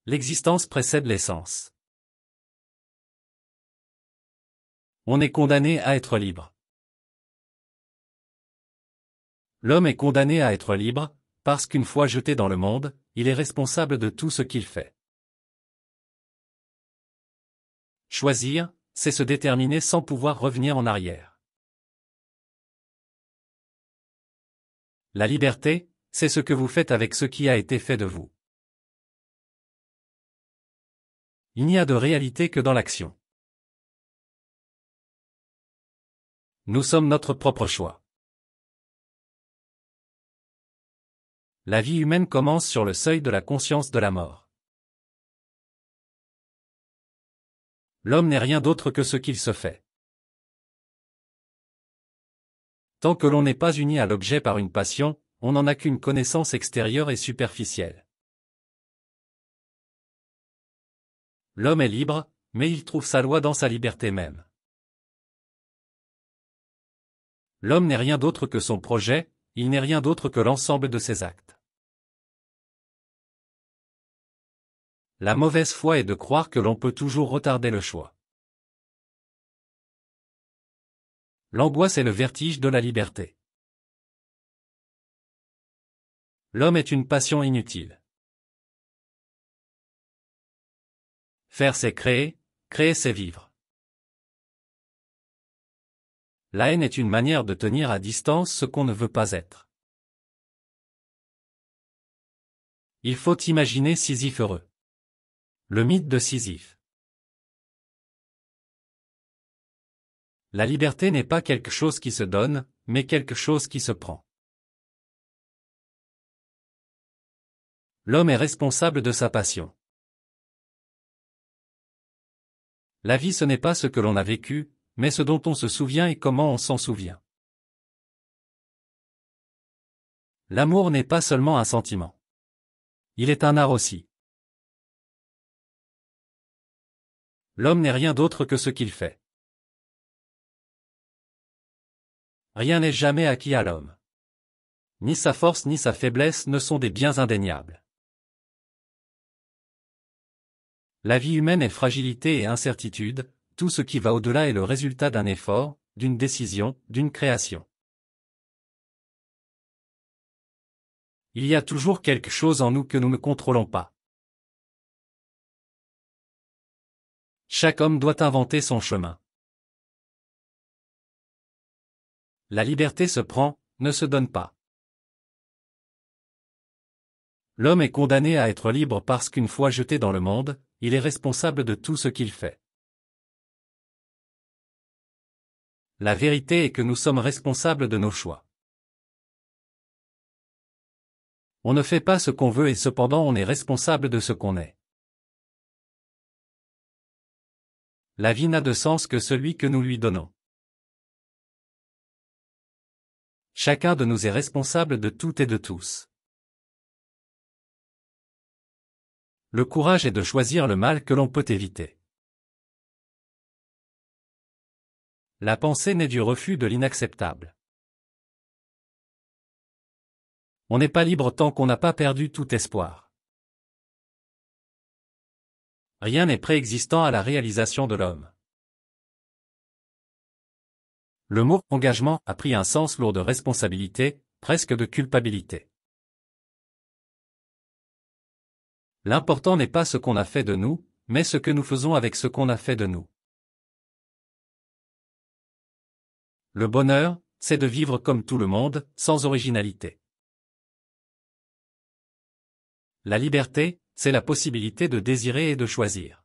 L'existence précède l'essence. On est condamné à être libre. L'homme est condamné à être libre, parce qu'une fois jeté dans le monde, il est responsable de tout ce qu'il fait. Choisir, c'est se déterminer sans pouvoir revenir en arrière. La liberté, c'est ce que vous faites avec ce qui a été fait de vous. Il n'y a de réalité que dans l'action. Nous sommes notre propre choix. La vie humaine commence sur le seuil de la conscience de la mort. L'homme n'est rien d'autre que ce qu'il se fait. Tant que l'on n'est pas uni à l'objet par une passion, on n'en a qu'une connaissance extérieure et superficielle. L'homme est libre, mais il trouve sa loi dans sa liberté même. L'homme n'est rien d'autre que son projet, il n'est rien d'autre que l'ensemble de ses actes. La mauvaise foi est de croire que l'on peut toujours retarder le choix. L'angoisse est le vertige de la liberté. L'homme est une passion inutile. Faire c'est créer, créer c'est vivre. La haine est une manière de tenir à distance ce qu'on ne veut pas être. Il faut imaginer Sisyphe heureux. Le mythe de Sisyphe. La liberté n'est pas quelque chose qui se donne, mais quelque chose qui se prend. L'homme est responsable de sa passion. La vie ce n'est pas ce que l'on a vécu, mais ce dont on se souvient et comment on s'en souvient. L'amour n'est pas seulement un sentiment. Il est un art aussi. L'homme n'est rien d'autre que ce qu'il fait. Rien n'est jamais acquis à l'homme. Ni sa force ni sa faiblesse ne sont des biens indéniables. La vie humaine est fragilité et incertitude, tout ce qui va au-delà est le résultat d'un effort, d'une décision, d'une création. Il y a toujours quelque chose en nous que nous ne contrôlons pas. Chaque homme doit inventer son chemin. La liberté se prend, ne se donne pas. L'homme est condamné à être libre parce qu'une fois jeté dans le monde, il est responsable de tout ce qu'il fait. La vérité est que nous sommes responsables de nos choix. On ne fait pas ce qu'on veut et cependant on est responsable de ce qu'on est. La vie n'a de sens que celui que nous lui donnons. Chacun de nous est responsable de tout et de tous. Le courage est de choisir le mal que l'on peut éviter. La pensée naît du refus de l'inacceptable. On n'est pas libre tant qu'on n'a pas perdu tout espoir. Rien n'est préexistant à la réalisation de l'homme. Le mot « engagement » a pris un sens lourd de responsabilité, presque de culpabilité. L'important n'est pas ce qu'on a fait de nous, mais ce que nous faisons avec ce qu'on a fait de nous. Le bonheur, c'est de vivre comme tout le monde, sans originalité. La liberté, c'est la possibilité de désirer et de choisir.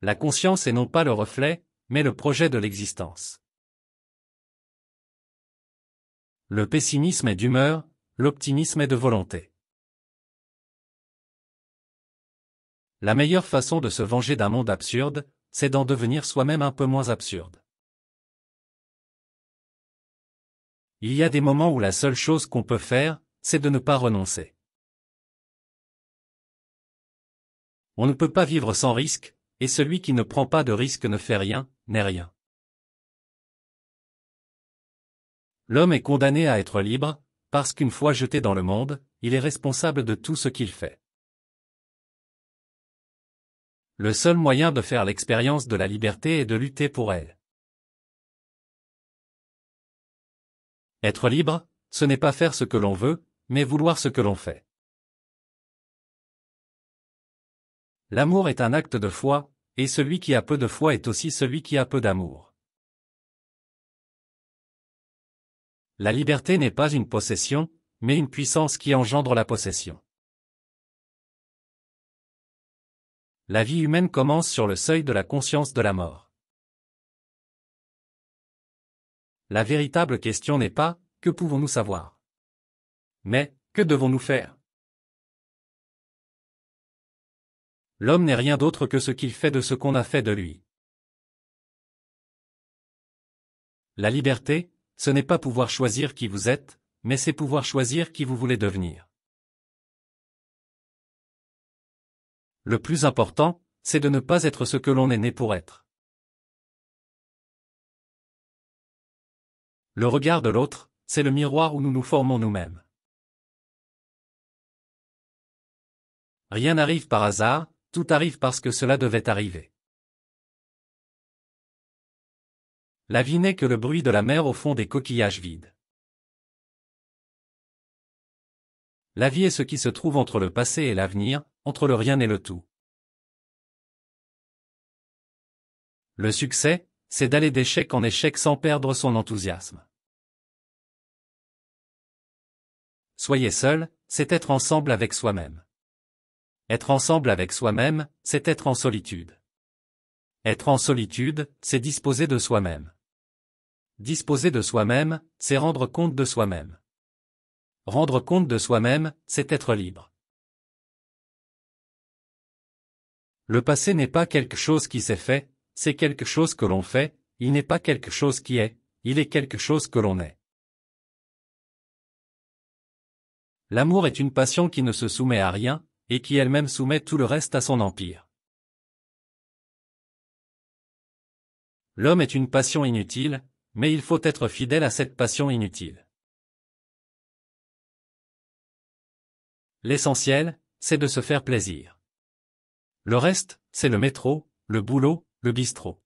La conscience est non pas le reflet, mais le projet de l'existence. Le pessimisme est d'humeur, l'optimisme est de volonté. La meilleure façon de se venger d'un monde absurde, c'est d'en devenir soi-même un peu moins absurde. Il y a des moments où la seule chose qu'on peut faire, c'est de ne pas renoncer. On ne peut pas vivre sans risque, et celui qui ne prend pas de risque ne fait rien, n'est rien. L'homme est condamné à être libre, parce qu'une fois jeté dans le monde, il est responsable de tout ce qu'il fait. Le seul moyen de faire l'expérience de la liberté est de lutter pour elle. Être libre, ce n'est pas faire ce que l'on veut, mais vouloir ce que l'on fait. L'amour est un acte de foi, et celui qui a peu de foi est aussi celui qui a peu d'amour. La liberté n'est pas une possession, mais une puissance qui engendre la possession. La vie humaine commence sur le seuil de la conscience de la mort. La véritable question n'est pas « que pouvons-nous savoir ?», mais « que devons-nous faire ?» L'homme n'est rien d'autre que ce qu'il fait de ce qu'on a fait de lui. La liberté, ce n'est pas pouvoir choisir qui vous êtes, mais c'est pouvoir choisir qui vous voulez devenir. Le plus important, c'est de ne pas être ce que l'on est né pour être. Le regard de l'autre, c'est le miroir où nous nous formons nous-mêmes. Rien n'arrive par hasard, tout arrive parce que cela devait arriver. La vie n'est que le bruit de la mer au fond des coquillages vides. La vie est ce qui se trouve entre le passé et l'avenir, entre le rien et le tout. Le succès, c'est d'aller d'échec en échec sans perdre son enthousiasme. Soyez seul, c'est être ensemble avec soi-même. Être ensemble avec soi-même, c'est être en solitude. Être en solitude, c'est disposer de soi-même. Disposer de soi-même, c'est rendre compte de soi-même. Rendre compte de soi-même, c'est être libre. Le passé n'est pas quelque chose qui s'est fait, c'est quelque chose que l'on fait, il n'est pas quelque chose qui est, il est quelque chose que l'on est. L'amour est une passion qui ne se soumet à rien, et qui elle-même soumet tout le reste à son empire. L'homme est une passion inutile, mais il faut être fidèle à cette passion inutile. L'essentiel, c'est de se faire plaisir. Le reste, c'est le métro, le boulot, le bistrot.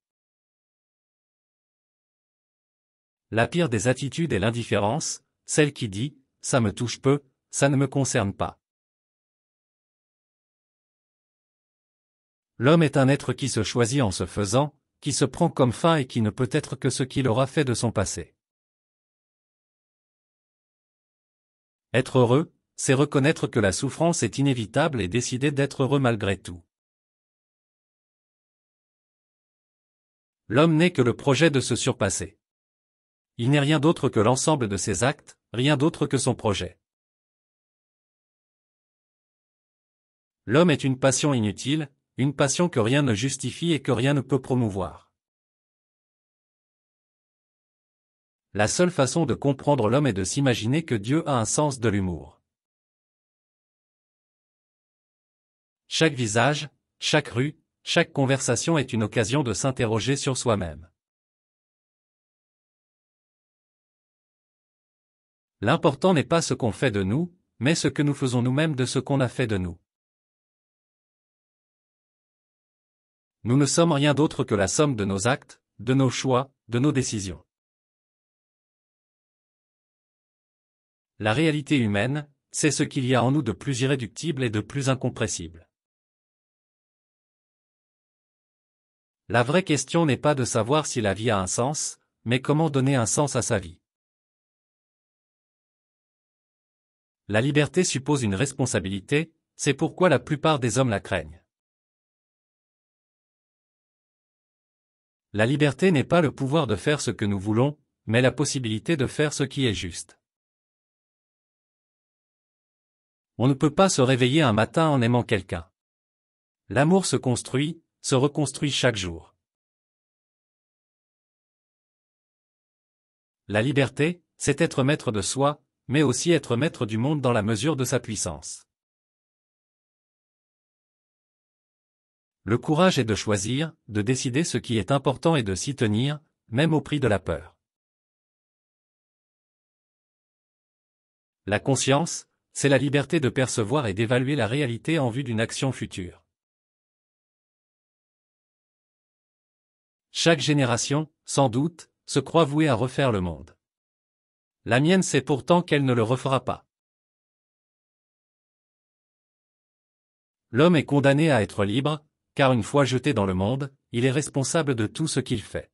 La pire des attitudes est l'indifférence, celle qui dit « ça me touche peu, ça ne me concerne pas ». L'homme est un être qui se choisit en se faisant, qui se prend comme fin et qui ne peut être que ce qu'il aura fait de son passé. Être heureux, c'est reconnaître que la souffrance est inévitable et décider d'être heureux malgré tout. L'homme n'est que le projet de se surpasser. Il n'est rien d'autre que l'ensemble de ses actes, rien d'autre que son projet. L'homme est une passion inutile, une passion que rien ne justifie et que rien ne peut promouvoir. La seule façon de comprendre l'homme est de s'imaginer que Dieu a un sens de l'humour. Chaque visage, chaque rue, chaque conversation est une occasion de s'interroger sur soi-même. L'important n'est pas ce qu'on fait de nous, mais ce que nous faisons nous-mêmes de ce qu'on a fait de nous. Nous ne sommes rien d'autre que la somme de nos actes, de nos choix, de nos décisions. La réalité humaine, c'est ce qu'il y a en nous de plus irréductible et de plus incompressible. La vraie question n'est pas de savoir si la vie a un sens, mais comment donner un sens à sa vie. La liberté suppose une responsabilité, c'est pourquoi la plupart des hommes la craignent. La liberté n'est pas le pouvoir de faire ce que nous voulons, mais la possibilité de faire ce qui est juste. On ne peut pas se réveiller un matin en aimant quelqu'un. L'amour se construit, se reconstruit chaque jour. La liberté, c'est être maître de soi, mais aussi être maître du monde dans la mesure de sa puissance. Le courage est de choisir, de décider ce qui est important et de s'y tenir, même au prix de la peur. La conscience, c'est la liberté de percevoir et d'évaluer la réalité en vue d'une action future. Chaque génération, sans doute, se croit vouée à refaire le monde. La mienne sait pourtant qu'elle ne le refera pas. L'homme est condamné à être libre, car une fois jeté dans le monde, il est responsable de tout ce qu'il fait.